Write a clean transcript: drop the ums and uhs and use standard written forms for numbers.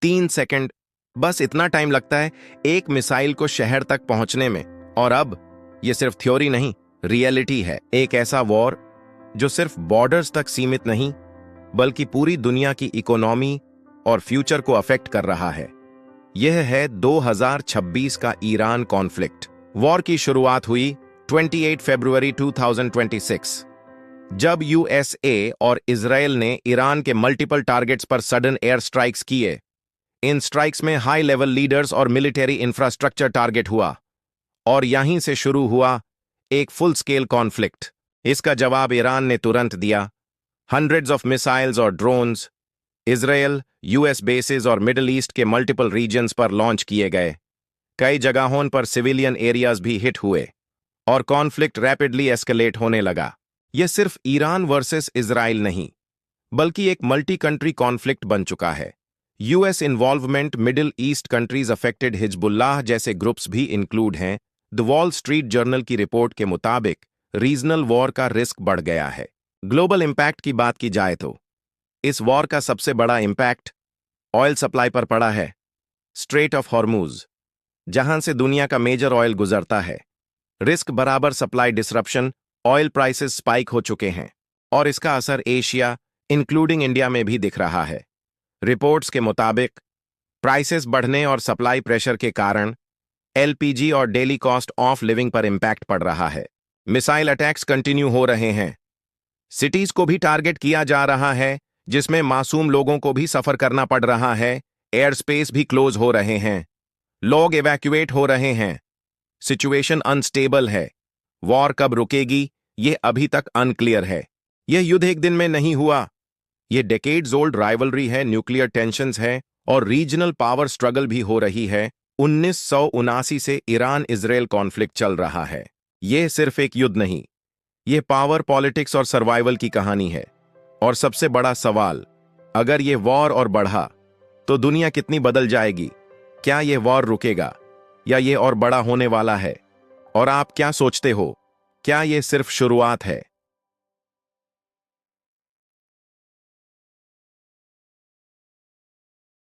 3 second, बस इतना time लगता है एक मिसाइल को शहर तक पहुंचने में। और अब ये सिर्फ थ्योरी नहीं, रियलिटी है। एक ऐसा वॉर जो सिर्फ बॉर्डर्स तक सीमित नहीं बल्कि पूरी दुनिया की इकोनॉमी और फ्यूचर को अफेक्ट कर रहा है। यह है 2026 का ईरान कॉन्फ्लिक्ट। वॉर की शुरुआत हुई 28 फरवरी 2026, जब यूएसए और इजराइल ने ईरान के मल्टीपल टारगेट्स पर सडन एयर स्ट्राइक्स किए। इन स्ट्राइक्स में हाई लेवल लीडर्स और मिलिट्री इंफ्रास्ट्रक्चर टारगेट हुआ और यहीं से शुरू हुआ एक फुल स्केल कॉन्फ्लिक्ट। इसका जवाब ईरान ने तुरंत दिया। हंड्रेड्स ऑफ मिसाइल्स और ड्रोन्स इजराइल, यूएस बेसेस और मिडिल ईस्ट के मल्टीपल रीजन्स पर लॉन्च किए गए। कई जगहों पर सिविलियन एरियाज भी हिट हुए और कॉन्फ्लिक्ट रैपिडली एस्केलेट होने लगा। यह सिर्फ ईरान वर्सेस इजराइल नहीं बल्कि एक मल्टी कंट्री कॉन्फ्लिक्ट बन चुका है। US involvement, middle east countries affected, Hezbollah जैसे ग्रुप्स भी इंक्लूड हैं। द वॉल स्ट्रीट जर्नल की रिपोर्ट के मुताबिक रीजनल वॉर का रिस्क बढ़ गया है। ग्लोबल इंपैक्ट की बात की जाए तो इस वॉर का सबसे बड़ा इंपैक्ट ऑयल सप्लाई पर पड़ा है। स्ट्रेट ऑफ हॉर्मूज, जहां से दुनिया का मेजर ऑयल गुजरता है, रिस्क बराबर supply disruption, oil prices spike हो चुके हैं और इसका असर एशिया इंक्लूडिंग इंडिया में भी दिख रहा है। रिपोर्ट्स के मुताबिक प्राइसेस बढ़ने और सप्लाई प्रेशर के कारण एलपीजी और डेली कॉस्ट ऑफ लिविंग पर इंपैक्ट पड़ रहा है। मिसाइल अटैक्स कंटिन्यू हो रहे हैं। सिटीज को भी टारगेट किया जा रहा है, जिसमें मासूम लोगों को भी सफर करना पड़ रहा है। एयर स्पेस भी क्लोज हो रहे हैं। लोग इवैक्यूएट हो रहे हैं। सिचुएशन अनस्टेबल है। वॉर कब रुकेगी यह अभी तक अनक्लियर है। यह युद्ध एक दिन में नहीं हुआ। यह डेकेड्स ओल्ड राइवलरी है, न्यूक्लियर टेंशन्स है और रीजनल पावर स्ट्रगल भी हो रही है। 1979 से ईरान इजराइल कॉन्फ्लिक्ट चल रहा है। यह सिर्फ एक युद्ध नहीं, यह पावर, पॉलिटिक्स और सर्वाइवल की कहानी है। और सबसे बड़ा सवाल, अगर यह वॉर और बढ़ा तो दुनिया कितनी बदल जाएगी? क्या यह वॉर रुकेगा या यह और बड़ा होने वाला है? और आप क्या सोचते हो, क्या यह सिर्फ शुरुआत है